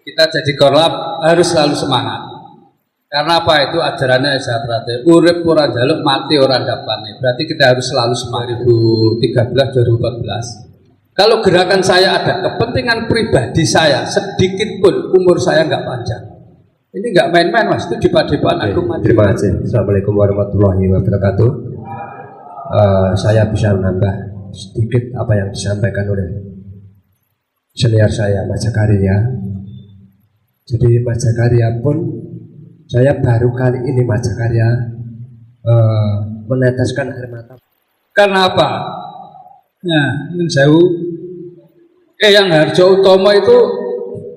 kita jadi korlap harus selalu semangat. Karena apa? Itu ajarannya Satrate, urip ora njaluk mati ora ndapane. Berarti kita harus selalu semangat. 2013 2014. Kalau gerakan saya ada kepentingan pribadi saya, sedikit pun umur saya nggak panjang. Ini nggak main-main Mas, itu depan aku mati. Terima kasih. Assalamualaikum warahmatullahi wabarakatuh. Saya bisa menambah sedikit apa yang disampaikan oleh senior saya Mas Zakaria. Jadi Mas Zakaria pun, saya baru kali ini Mas Zakaria meneteskan air mata. Karena apa? Nah, Sewu Eyang Harjo Utomo itu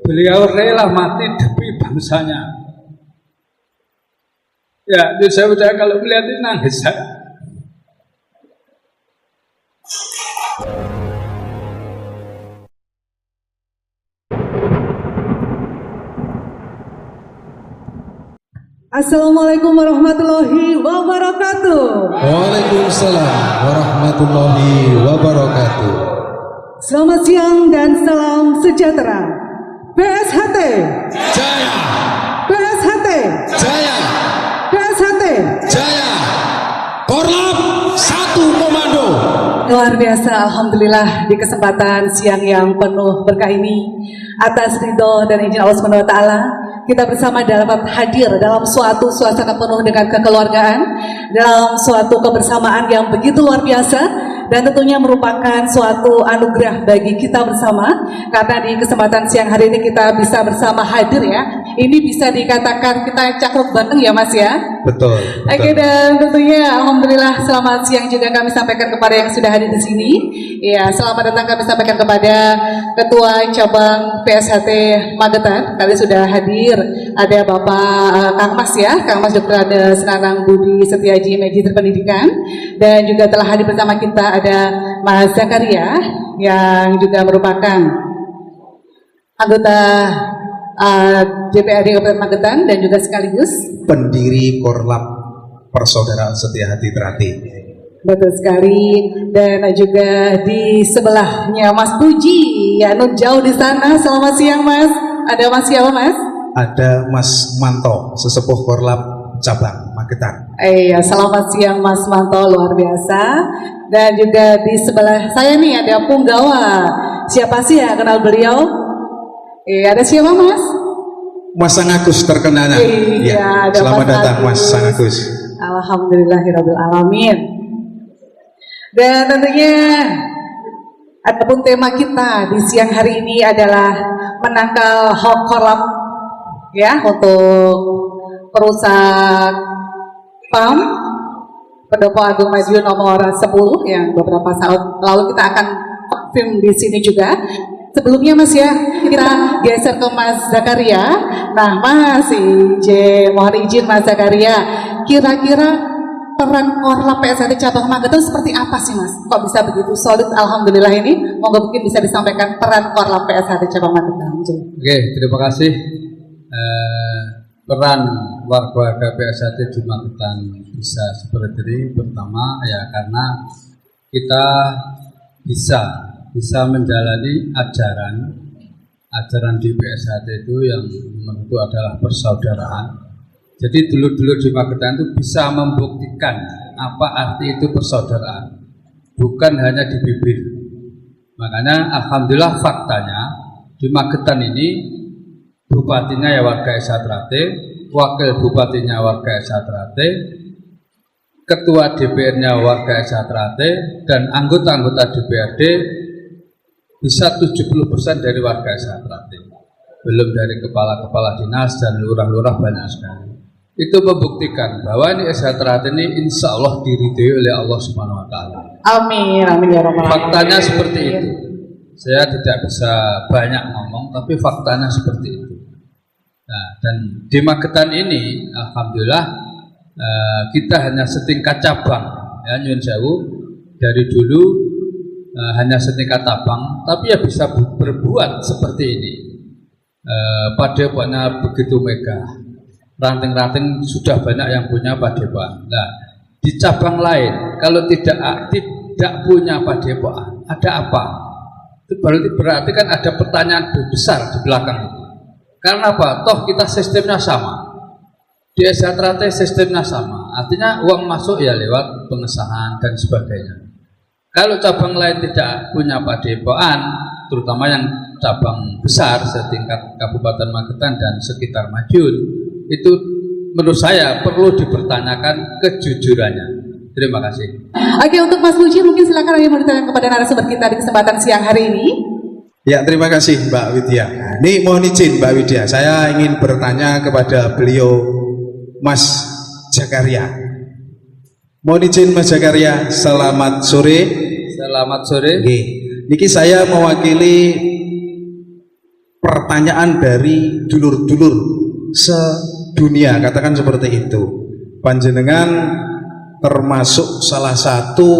beliau rela mati demi bangsanya. Ya, saya kalau melihat ini nangis. Assalamualaikum warahmatullahi wabarakatuh. Waalaikumsalam warahmatullahi wabarakatuh. Selamat siang dan salam sejahtera. PSHT Jaya, PSHT jaya, PSHT jaya. Korlap satu komando. Luar biasa, alhamdulillah di kesempatan siang yang penuh berkah ini, atas ridho dan izin Allah Subhanahu wa taala, kita bersama dapat hadir dalam suatu suasana penuh dengan kekeluargaan, dalam suatu kebersamaan yang begitu luar biasa, dan tentunya merupakan suatu anugerah bagi kita bersama, karena di kesempatan siang hari ini kita bisa bersama hadir ya. Ini bisa dikatakan kita cakup bareng ya Mas ya. Betul. Oke, dan tentunya alhamdulillah selamat siang juga kami sampaikan kepada yang sudah hadir di sini. Ya, selamat datang kami sampaikan kepada Ketua Cabang PSHT Magetan. Kali sudah hadir ada Bapak Kang Mas ya, Kang Mas Dr. Ade Senanang Budi Setiaji, Manajer Pendidikan, dan juga telah hadir bersama kita ada Mas Zakaria yang juga merupakan anggota DPRD Kabupaten Magetan dan juga sekaligus Pendiri Korlap Persaudaraan Setia Hati Terati. betul sekali, dan juga di sebelahnya Mas Puji ya, nun jauh di sana. Selamat siang Mas. Ada Mas siapa Mas? Ada Mas Manto, sesepuh Korlap Cabang Magetan. Iya, selamat siang Mas Manto, luar biasa. Dan juga di sebelah saya nih ada Punggawa. Siapa sih ya kenal beliau? Ada siapa Mas? Mas Sang Agus terkenal. Iya, ada selamat Mas datang Mas Agus. Sang Agus. Alhamdulillahirabbil alamin. Dan tentunya adapun tema kita di siang hari ini adalah menangkal korlap ya, untuk perusak PAM Pendopo Agung Madiun nomor 10 yang beberapa saat lalu kita akan film di sini juga. Sebelumnya Mas ya, kita geser ke Mas Zakaria. Nah Mas mohon izin Mas Zakaria, kira-kira peran Korlap PSHT Cabang Magetan seperti apa sih Mas? Kok bisa begitu solid? Alhamdulillah ini, monggo mungkin bisa disampaikan peran Korlap PSHT Cabang Magetan. Oke, terima kasih. Peran warga PSHT di Magetan bisa seperti ini. Pertama ya karena kita bisa menjalani ajaran di PSHT itu yang menurutku adalah persaudaraan. Jadi dulu-dulu di Magetan itu bisa membuktikan apa arti itu persaudaraan, bukan hanya di bibir. Makanya alhamdulillah faktanya di Magetan ini bupatinya ya warga Satrate, wakil bupatinya warga Satrate, ketua DPR-nya warga Satrate, dan anggota-anggota DPRD bisa 70% dari warga Satrate. Belum dari kepala-kepala dinas dan lurah-lurah banyak sekali. Itu membuktikan bahwa ini Satrate ini insya Allah diridhoi oleh Allah Subhanahu Wa Taala. Amin, amin ya rabbal alamin. Faktanya seperti itu. Saya tidak bisa banyak ngomong, tapi faktanya seperti itu. Nah, dan di Magetan ini, alhamdulillah kita hanya setingkat cabang, ya nyuwun sewu. Dari dulu hanya setingkat cabang, tapi ya bisa berbuat seperti ini. Padepoknya begitu megah. Ranting-ranting sudah banyak yang punya padepokan. Nah, di cabang lain kalau tidak punya padepokan, ada apa? Itu berarti kan ada pertanyaan besar di belakang itu. Karena apa? Toh kita sistemnya sama. Di SHTRAT sistemnya sama. Artinya uang masuk ya lewat pengesahan dan sebagainya. Kalau cabang lain tidak punya padepokan, terutama yang cabang besar setingkat Kabupaten Magetan dan sekitar Madiun, itu menurut saya perlu dipertanyakan kejujurannya. Terima kasih. Oke, untuk Mas Puji mungkin silakan yang mau ditanyakan kepada narasumber kita di kesempatan siang hari ini. Ya, terima kasih Mbak Widya. Ini mohon izin Mbak Widya, saya ingin bertanya kepada beliau Mas Jakaria. Mohon izin Mas Jakaria, selamat sore. Selamat sore. Oke. Niki saya mewakili pertanyaan dari dulur-dulur sedunia, katakan seperti itu. Panjenengan termasuk salah satu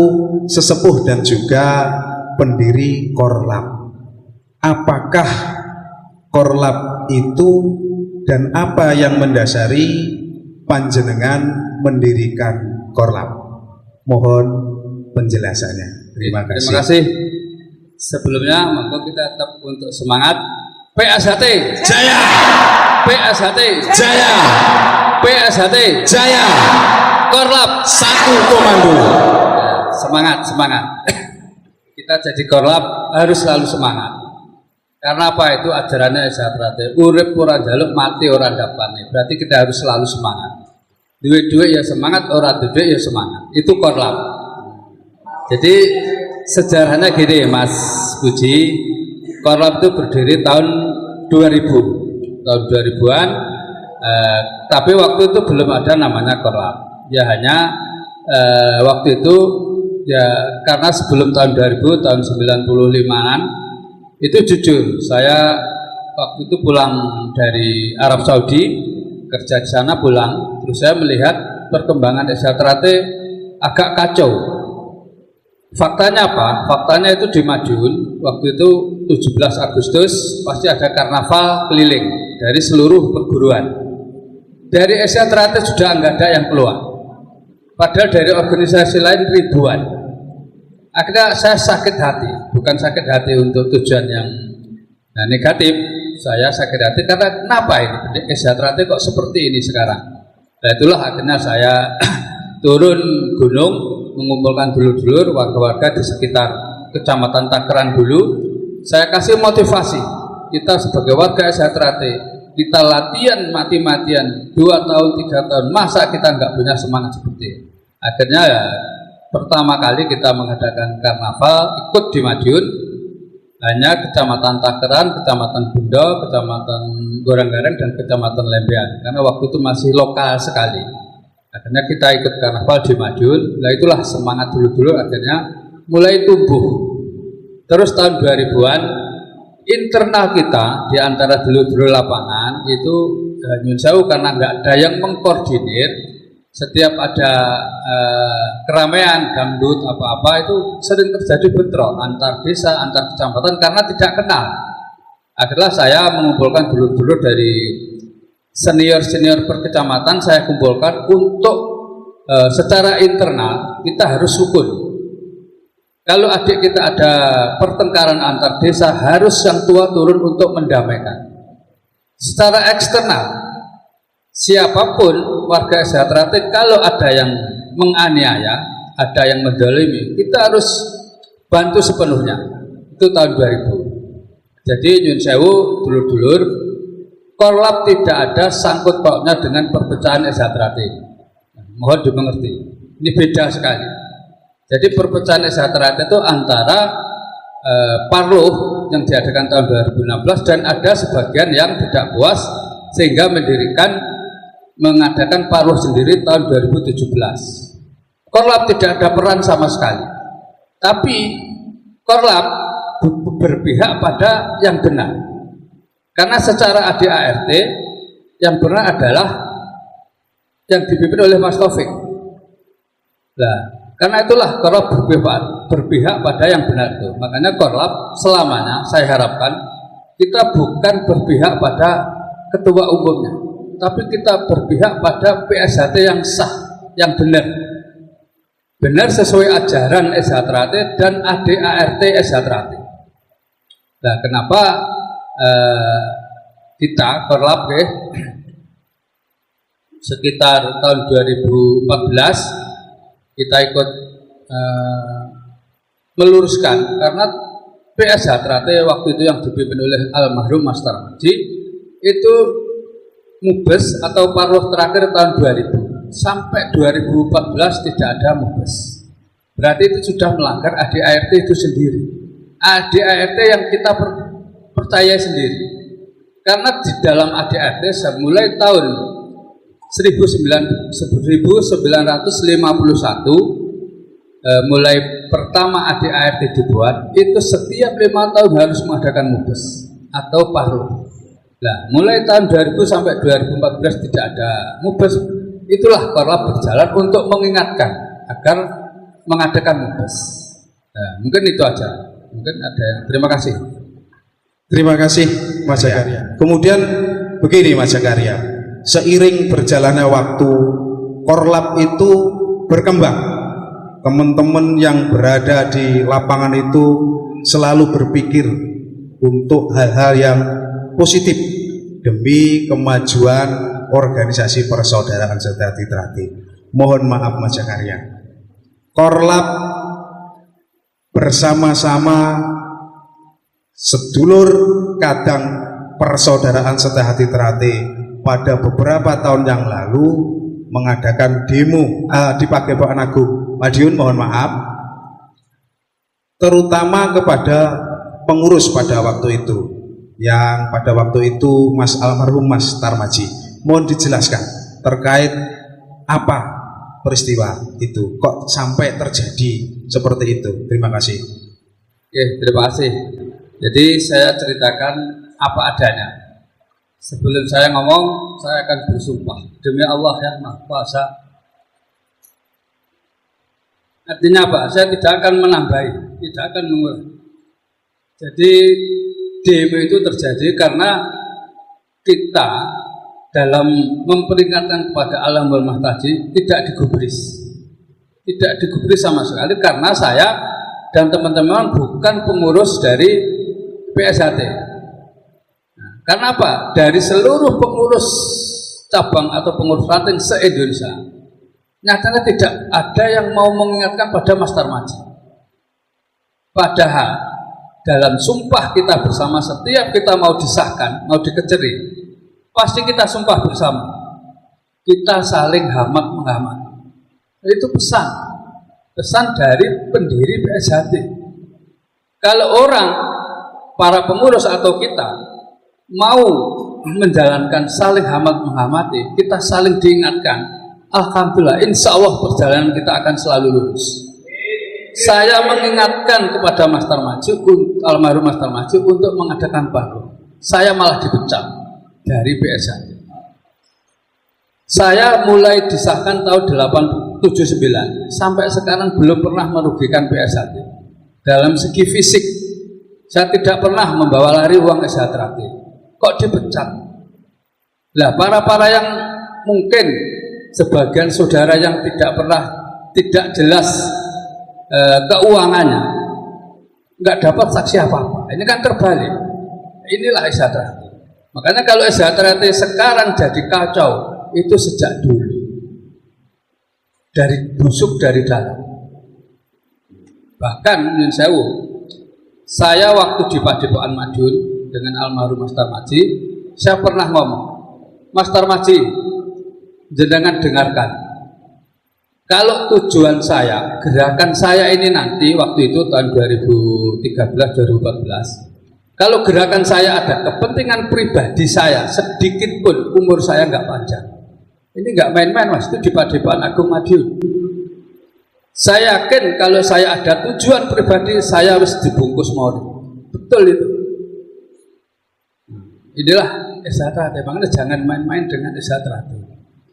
sesepuh dan juga pendiri Korlap. Apakah Korlap itu dan apa yang mendasari panjenengan mendirikan Korlap? Mohon penjelasannya. Terima kasih. Terima kasih. Sebelumnya monggo kita tetap untuk semangat. PSHT Jaya, PSHT Jaya, PSHT Jaya. Korlap Satu komando. semangat, semangat. Kita jadi Korlap harus selalu semangat. Karena apa? Itu ajarannya SHTRAT. Urip ora njaluk, mati ora ndapane. Berarti kita harus selalu semangat. Duit-duit ya semangat, ora duit ya semangat. Itu Korlap. Jadi sejarahnya gini Mas Puji, Korlap itu berdiri tahun 2000, tahun 2000-an. Tapi waktu itu belum ada namanya Korlap. Ya hanya waktu itu ya karena sebelum tahun 2000, tahun 95-an itu jujur saya waktu itu pulang dari Arab Saudi kerja di sana, pulang terus saya melihat perkembangan SHTRAT agak kacau. Faktanya apa? Faktanya itu di Madiun waktu itu 17 Agustus pasti ada karnaval keliling dari seluruh perguruan. Dari SHTRAT sudah nggak ada yang keluar, padahal dari organisasi lain ribuan. Akhirnya saya sakit hati, bukan sakit hati untuk tujuan yang negatif. Saya sakit hati karena kenapa ini SHTRAT kok seperti ini sekarang. Nah itulah akhirnya saya turun gunung mengumpulkan dulur-dulur warga-warga di sekitar Kecamatan Takeran dulu. Saya kasih motivasi, kita sebagai warga SHTRAT, kita latihan mati-matian 2 tahun, 3 tahun, masa kita nggak punya semangat seperti ini. Akhirnya ya pertama kali kita mengadakan karnaval ikut di Madiun, hanya Kecamatan Takeran, Kecamatan Bundo, Kecamatan Goranggareng dan Kecamatan Lembean, karena waktu itu masih lokal sekali. Akhirnya kita ikut karnaval di Madiun. Nah itulah semangat dulu-dulu akhirnya mulai tumbuh. Terus tahun 2000-an internal kita di antara dulur-dulur lapangan itu nyun sewu karena nggak ada yang mengkoordinir. Setiap ada keramaian dangdut apa-apa itu sering terjadi bentrok antar desa, antar kecamatan karena tidak kenal. Akhirnya saya mengumpulkan dulur-dulur dari senior-senior perkecamatan, saya kumpulkan untuk secara internal kita harus rukun. Kalau adik kita ada pertengkaran antar desa, harus yang tua turun untuk mendamaikan. Secara eksternal, siapapun warga SHTRAT kalau ada yang menganiaya, ada yang menzalimi, kita harus bantu sepenuhnya. Itu tahun 2000. Jadi nyun sewu dulur-dulur, Korlap tidak ada sangkut pautnya dengan perpecahan SHTRAT. Mohon dimengerti, ini beda sekali. Jadi perpecahan SHTRAT itu antara Parluh yang diadakan tahun 2016 dan ada sebagian yang tidak puas sehingga mengadakan Parluh sendiri tahun 2017. Korlap tidak ada peran sama sekali, tapi Korlap berpihak pada yang benar, karena secara ADART yang benar adalah yang dipimpin oleh Mas Taufik. Nah, karena itulah Korlap berpihak pada yang benar itu. Makanya Korlap selamanya saya harapkan kita bukan berpihak pada ketua umumnya, tapi kita berpihak pada PSHT yang sah, yang benar sesuai ajaran SHTRAT dan ADART SHTRAT. Nah, kenapa kita korlap sekitar tahun 2014 kita ikut meluruskan karena PSH Trate waktu itu yang dipimpin oleh almarhum Mas Tarmaji itu mubes atau parloh terakhir tahun 2000 sampai 2014 tidak ada mubes, berarti itu sudah melanggar ADART itu sendiri, ADART yang kita percaya sendiri. Karena di dalam ADART mulai tahun 1951 mulai pertama ADART dibuat itu setiap 5 tahun harus mengadakan mubes atau parlo. Nah, mulai tahun 2000 sampai 2014 tidak ada mubes. Itulah korlap berjalan untuk mengingatkan agar mengadakan mubes. Nah, mungkin itu aja. Mungkin ada yang terima kasih. Terima kasih Mas Zakaria. Kemudian begini Mas Zakaria, seiring berjalannya waktu korlap itu berkembang. Teman-teman yang berada di lapangan itu selalu berpikir untuk hal-hal yang positif demi kemajuan organisasi persaudaraan sejati Trate. Mohon maaf Mas Zakaria, korlap bersama-sama sedulur kadang persaudaraan sehati Trate pada beberapa tahun yang lalu mengadakan demo di Padepokan Agung Madiun, mohon maaf, terutama kepada pengurus pada waktu itu, yang pada waktu itu Mas almarhum Mas Tarmaji. Mohon dijelaskan terkait apa peristiwa itu, kok sampai terjadi seperti itu. Terima kasih. Oke, terima kasih. Jadi saya ceritakan apa adanya. Sebelum saya ngomong, saya akan bersumpah demi Allah yang Maha Kuasa. Artinya apa? Saya tidak akan menambahi, tidak akan mengurangi. Jadi demo itu terjadi karena kita dalam memperingatkan kepada Alamul Mahtaji tidak digubris, tidak digubris sama sekali karena saya dan teman-teman bukan pengurus dari PSHT. Nah, karena apa? Dari seluruh pengurus cabang atau pengurus ranting se-Indonesia, nyatanya tidak ada yang mau mengingatkan pada Mas Tarmaji. Padahal dalam sumpah kita bersama setiap kita mau disahkan, mau dikeceri, pasti kita sumpah bersama. Kita saling hormat menghormat. Itu pesan dari pendiri PSHT. Kalau orang para pengurus atau kita mau menjalankan saling hormat menghormati, kita saling diingatkan, alhamdulillah, insya Allah perjalanan kita akan selalu lurus. Saya mengingatkan kepada Mas Tarmaji, almarhum Mas Tarmaji, untuk mengadakan parlo. Saya malah dipecat dari PSHT. Saya mulai disahkan tahun 79 sampai sekarang belum pernah merugikan PSHT. Dalam segi fisik, saya tidak pernah membawa lari uang PSHT. Kok dipecat? Lah, para yang mungkin sebagian saudara yang tidak jelas keuangannya, nggak dapat saksi apa-apa. Ini kan terbalik. Inilah PSHT. Makanya kalau PSHT sekarang jadi kacau, itu sejak dulu. Dari busuk dari dalam. Bahkan menurut saya waktu di Padepokan Madiun dengan almarhum Mas Tarmaji, saya pernah ngomong, Mas Tarmaji, jenengan dengarkan, kalau tujuan saya, gerakan saya ini nanti waktu itu tahun 2013-2014, kalau gerakan saya ada kepentingan pribadi saya, sedikit pun umur saya nggak panjang. Ini nggak main-main Mas, itu di Padepokan Agung Madiun. Saya yakin kalau saya ada tujuan pribadi, saya harus dibungkus mori. Betul itu. Inilah PSHT. Makanya jangan main-main dengan PSHT.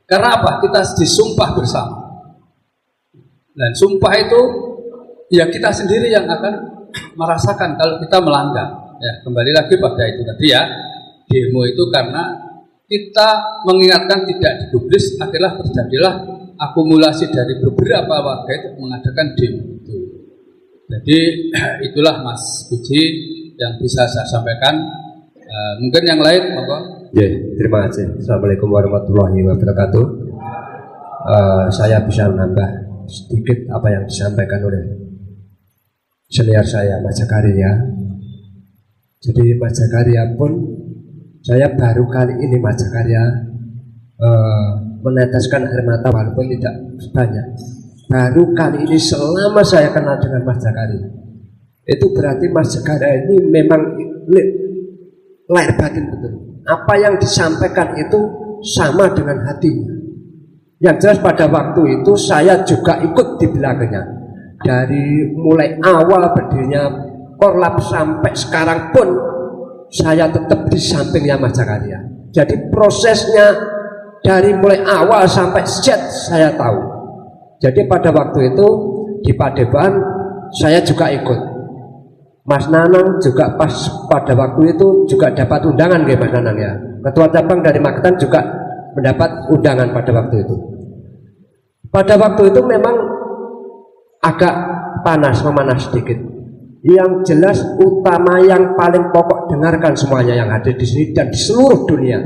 Karena apa? Kita disumpah bersama. Dan sumpah itu ya kita sendiri yang akan merasakan kalau kita melanggar. Ya, kembali lagi pada itu tadi ya. Demo itu karena kita mengingatkan tidak digubris, akhirnya terjadilah akumulasi dari beberapa warga itu mengadakan demo itu. Jadi itulah Mas Puji yang bisa saya sampaikan. Mungkin yang lain, apa? Ya, terima kasih. Assalamualaikum warahmatullahi wabarakatuh. Saya bisa menambah sedikit apa yang disampaikan oleh senior saya, Mas Zakaria. Jadi Mas Zakaria pun, saya baru kali ini Mas Zakaria meneteskan air mata walaupun tidak banyak. Baru kali ini selama saya kenal dengan Mas Zakaria. Itu berarti Mas Zakaria ini memang lahir batin betul. Apa yang disampaikan itu sama dengan hatinya. Yang jelas pada waktu itu saya juga ikut di belakangnya. Dari mulai awal berdirinya Korlap sampai sekarang pun saya tetap di sampingnya Mas Zakaria. Jadi prosesnya dari mulai awal sampai Z saya tahu. Jadi pada waktu itu di Padepokan saya juga ikut. Mas Nanang juga pas pada waktu itu juga dapat undangan ya Mas Nanang ya. Ketua cabang dari Magetan juga mendapat undangan pada waktu itu. Pada waktu itu memang agak memanas sedikit. Yang jelas utama yang paling pokok, dengarkan semuanya yang hadir di sini dan di seluruh dunia.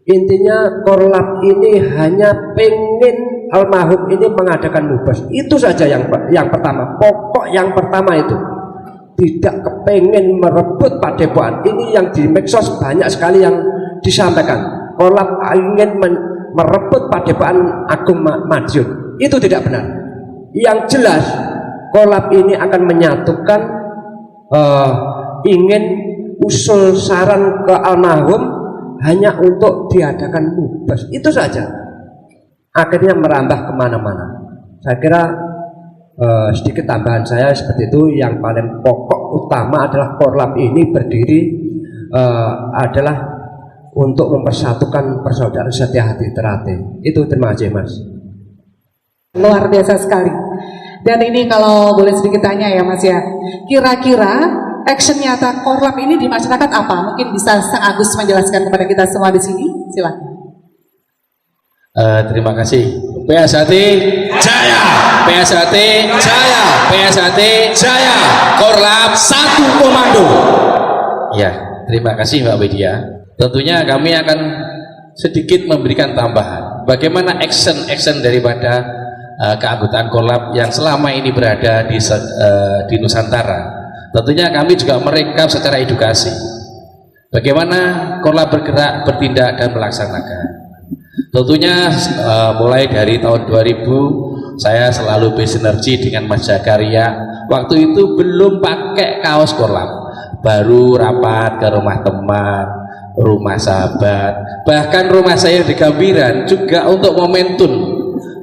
Intinya Korlap ini hanya pengen almarhum ini mengadakan mubas. Itu saja yang pertama. Pokok yang pertama itu. Tidak kepengen merebut Padepokan. Ini yang di medsos banyak sekali yang disampaikan. Korlap ingin merebut Padepokan Agung Madiun. Itu tidak benar. Yang jelas Korlap ini akan menyatukan, ingin usul saran ke almarhum hanya untuk diadakan mubas. Itu saja. Akhirnya merambah kemana-mana. Saya kira sedikit tambahan saya seperti itu. Yang paling pokok utama adalah Korlap ini berdiri adalah untuk mempersatukan persaudaraan setia hati terate. Itu, terima kasih Mas. Luar biasa sekali. Dan ini kalau boleh sedikit tanya ya Mas ya, kira-kira action nyata Korlap ini di masyarakat apa? Mungkin bisa Sang Agus menjelaskan kepada kita semua di sini. Silakan. Terima kasih. PSHT Jaya, PSHT Jaya, PSHT Jaya, Korlap satu komando. Ya, terima kasih Mbak Widya. Tentunya kami akan sedikit memberikan tambahan. Bagaimana action daripada keanggotaan Korlap yang selama ini berada di Nusantara. Tentunya kami juga merekap secara edukasi. Bagaimana Korlap bergerak, bertindak dan melaksanakan. Tentunya mulai dari tahun 2000 saya selalu bersinergi dengan Mas Zakaria. Waktu itu belum pakai kaos Korlap, baru rapat ke rumah teman, rumah sahabat, bahkan rumah saya di Gambiran juga untuk momentum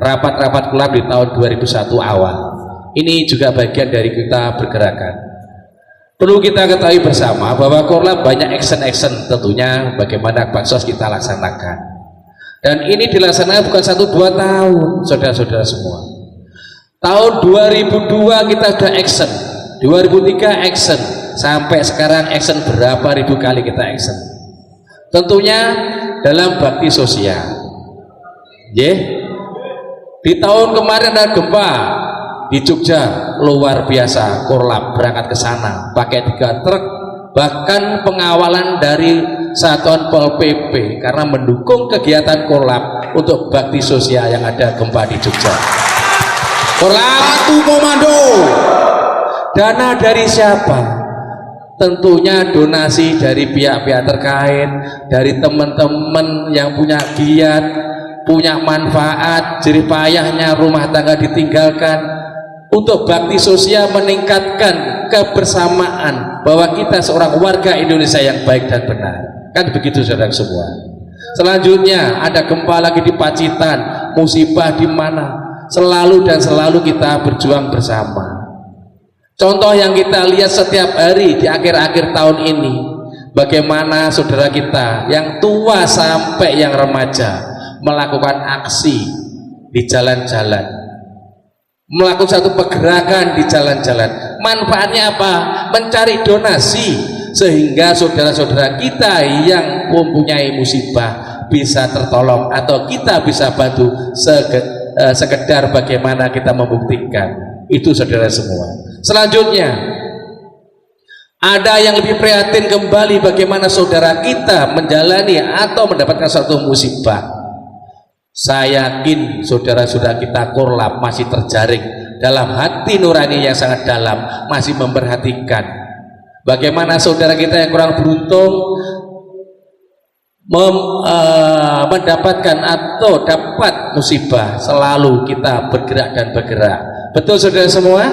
rapat-rapat Korlap di tahun 2001 awal. Ini juga bagian dari kita bergerakan. Perlu kita ketahui bersama bahwa Korlap banyak action tentunya bagaimana baksos kita laksanakan. Dan ini dilaksanakan bukan 1-2 tahun, saudara-saudara semua. Tahun 2002 kita sudah action, 2003 action, sampai sekarang action berapa ribu kali kita action. Tentunya dalam bakti sosial. Di tahun kemarin ada gempa di Jogja, luar biasa. Korlap berangkat ke sana, pakai 3 truk, bahkan pengawalan dari Satuan Pol PP karena mendukung kegiatan Korlap untuk bakti sosial yang ada gempa di Jogja. Korlap satu komando. Dana dari siapa? Tentunya donasi dari pihak-pihak terkait, dari teman-teman yang punya giat, punya manfaat, jerih payahnya rumah tangga ditinggalkan untuk bakti sosial, meningkatkan kebersamaan bahwa kita seorang warga Indonesia yang baik dan benar. Kan begitu saudara semua. Selanjutnya ada gempa lagi di Pacitan, musibah di mana, selalu dan selalu kita berjuang bersama. Contoh yang kita lihat setiap hari di akhir-akhir tahun ini, bagaimana saudara kita yang tua sampai yang remaja melakukan aksi di jalan-jalan, melakukan satu pergerakan di jalan-jalan. Manfaatnya apa? Mencari donasi sehingga saudara-saudara kita yang mempunyai musibah bisa tertolong atau kita bisa bantu sekedar bagaimana kita membuktikan itu, saudara semua. Selanjutnya Ada yang lebih prihatin kembali bagaimana saudara kita menjalani atau mendapatkan suatu musibah. Saya yakin saudara-saudara kita korlap masih terjaring dalam hati nurani yang sangat dalam, masih memperhatikan bagaimana saudara kita yang kurang beruntung mendapatkan atau dapat musibah. Selalu kita bergerak dan bergerak. Betul saudara semua?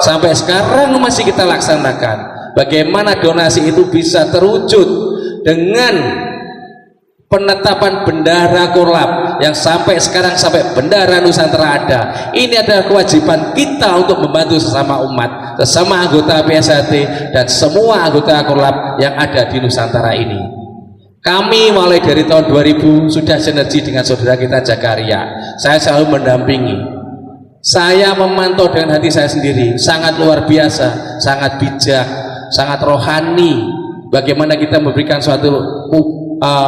Sampai sekarang masih kita laksanakan. Bagaimana donasi itu bisa terwujud dengan penetapan bendahara korlap yang sampai sekarang sampai bendahara Nusantara ada. Ini adalah kewajiban kita untuk membantu sesama umat, sesama anggota PSHT dan semua anggota korlap yang ada di Nusantara ini. Kami mulai dari tahun 2000 sudah sinergi dengan saudara kita Jakaria. Saya selalu mendampingi. Saya memantau dengan hati saya sendiri, sangat luar biasa, sangat bijak, sangat rohani. Bagaimana kita memberikan suatu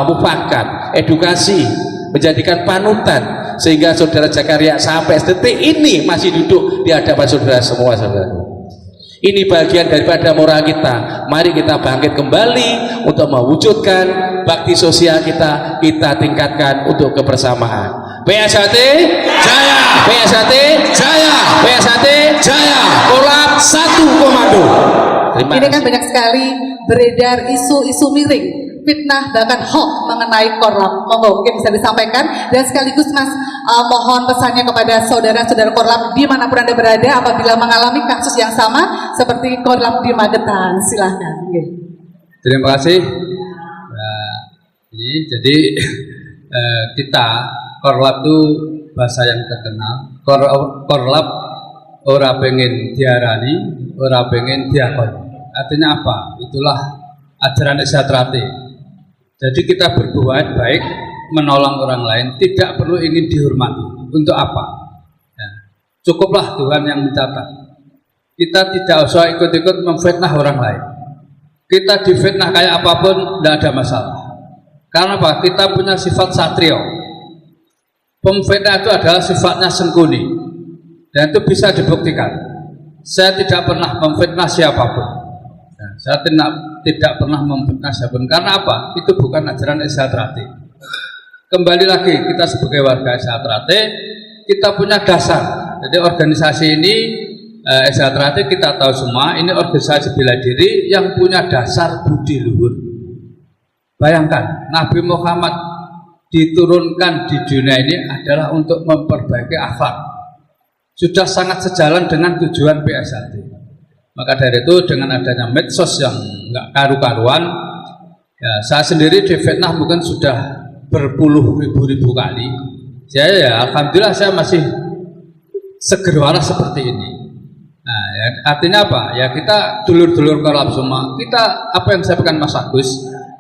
mufakat, edukasi, menjadikan panutan, sehingga saudara Jakaria sampai detik ini masih duduk di hadapan saudara semua, saudara. Ini bagian daripada moral kita. Mari kita bangkit kembali untuk mewujudkan bakti sosial kita tingkatkan untuk kebersamaan. PSHT Jaya, PSHT Jaya, PSHT Jaya, korlap satu komando. Ini kan banyak sekali beredar isu-isu miring, fitnah bahkan hoax mengenai korlap. Monggo mungkin bisa disampaikan dan sekaligus Mas mohon pesannya kepada saudara-saudara korlap dimanapun Anda berada apabila mengalami kasus yang sama seperti korlap di Magetan. Silahkan. Terima kasih. Ini jadi kita korlap itu bahasa yang terkenal. Korlap ora pengen diarani, ora pengen diakoni. Artinya apa? Itulah ajaran Eksatrate. Jadi kita berbuat baik, menolong orang lain, tidak perlu ingin dihormati. Untuk apa? Ya, cukuplah Tuhan yang mencatat. Kita tidak usah ikut-ikut memfitnah orang lain. Kita difitnah kayak apapun, tidak ada masalah. Karena apa? Kita punya sifat satrio. Pemfitnah itu adalah sifatnya sengkuni, dan itu bisa dibuktikan. Saya tidak pernah memfitnah siapapun. Saya tidak pernah memfitnah siapapun. Karena apa? Itu bukan ajaran Eksatrate. Kembali lagi, kita sebagai warga Eksatrate, kita punya dasar. Jadi organisasi ini Eksatrate kita tahu semua, ini organisasi bela diri yang punya dasar budi luhur. Bayangkan, Nabi Muhammad diturunkan di dunia ini adalah untuk memperbaiki akhlak. Sudah sangat sejalan dengan tujuan PSHT. Maka dari itu dengan adanya medsos yang nggak karu-karuan, ya, saya sendiri difitnah mungkin sudah berpuluh ribu kali. Saya ya alhamdulillah saya masih seger waras seperti ini. Nah, ya, artinya apa? Ya kita dulur-dulur korlap semua. Kita apa yang disampaikan Mas Agus,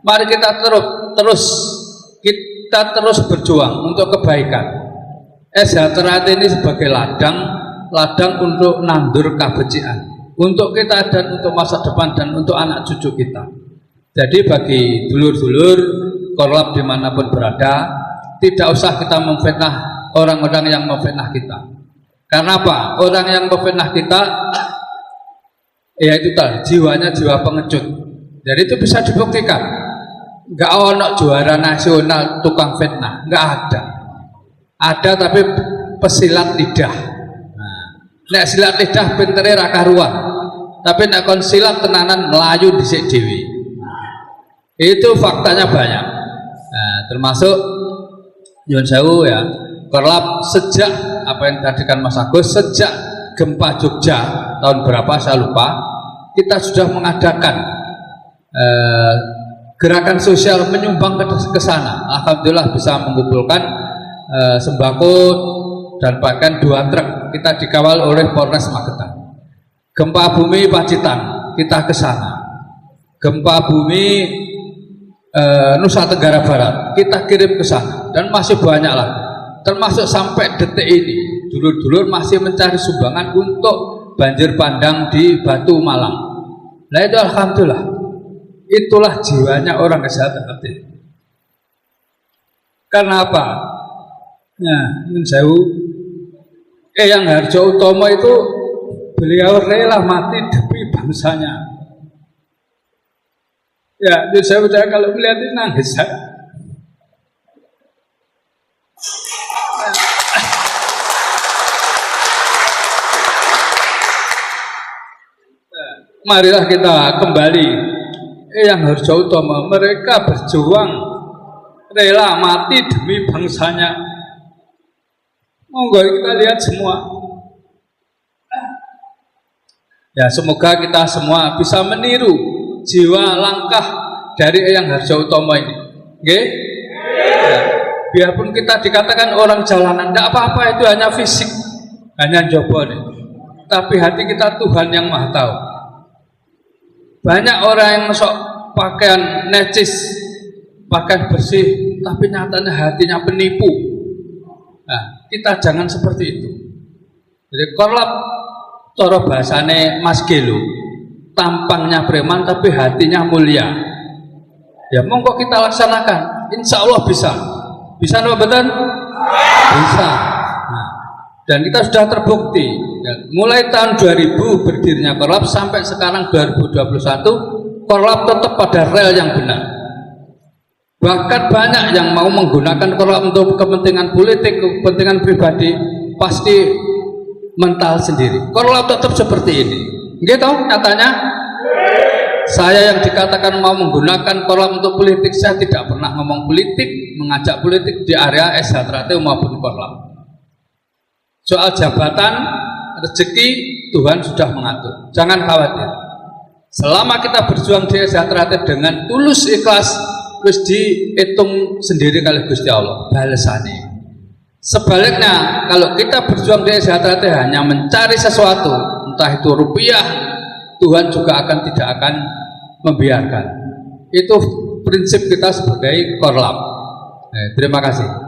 mari kita terus berjuang untuk kebaikan. Eksatrate ini sebagai ladang untuk nandur kebencian untuk kita dan untuk masa depan dan untuk anak cucu kita. Jadi bagi dulur-dulur korlap dimanapun berada, tidak usah kita memfitnah orang-orang yang memfitnah kita. Karena apa? Orang yang memfitnah kita, ya itu tadi jiwanya jiwa pengecut. Jadi itu bisa dibuktikan. Nggak ono juara nasional tukang fitnah, nggak ada. Ada tapi pesilat lidah. Nek silat lidah pintere ra karuan. Tapi nek kon silat tenanan melayu dhisik dhewe. Itu faktanya banyak. Nah, termasuk nyuwun sewu ya, korlap sejak apa yang tadi kan Mas Agus, sejak gempa Jogja tahun berapa saya lupa, kita sudah mengadakan gerakan sosial menyumbang ke sana. Alhamdulillah bisa mengumpulkan sembako dan bahkan 2 truk. Kita dikawal oleh Polres Magetan. Gempa bumi Pacitan kita ke sana. Gempa bumi Nusa Tenggara Barat kita kirim ke sana dan masih banyak lagi. Termasuk sampai detik ini dulur-dulur masih mencari sumbangan untuk banjir bandang di Batu Malang. Nah itu alhamdulillah. Itulah jiwanya orang Eksatrate. Karena apa? Nah, Eyang Harjo Utomo itu beliau rela mati demi bangsanya. Ya, itu saya udah kalau melihat ini nangis. Marilah kita kembali yang Harjautomo, mereka berjuang rela mati demi bangsanya. Monggo kita lihat semua. Ya, semoga kita semua bisa meniru jiwa langkah dari Eyang Harjautomo ini. Oke? Ya, biarpun kita dikatakan orang jalanan, tidak apa-apa, itu hanya fisik, hanya jobo nih. Tapi hati kita Tuhan yang Maha tahu. Banyak orang yang sok pakaian necis, pakaian bersih, tapi nyatanya hatinya penipu. Nah, kita jangan seperti itu. Jadi korlap, cara bahasane Mas Gelo, tampangnya preman tapi hatinya mulia. Ya monggo kita laksanakan, insya Allah bisa. Bisa apa betul? Bisa. Nah, dan kita sudah terbukti. Ya, mulai tahun 2000 berdirinya korlap sampai sekarang 2021, korlap tetap pada rel yang benar. Bahkan banyak yang mau menggunakan korlap untuk kepentingan politik, kepentingan pribadi, pasti mental sendiri. Korlap tetap seperti ini. Gitu nyatanya. Saya yang dikatakan mau menggunakan korlap untuk politik, saya tidak pernah ngomong politik, mengajak politik di area SH maupun korlap. Soal jabatan, rezeki, Tuhan sudah mengatur. Jangan khawatir. Selama kita berjuang di SH dengan tulus ikhlas, terus dihitung sendiri kali Gusti Allah balasannya. Sebaliknya, kalau kita berjuang di SH hanya mencari sesuatu, entah itu rupiah, Tuhan juga tidak akan membiarkan. Itu prinsip kita sebagai korlap. Terima kasih.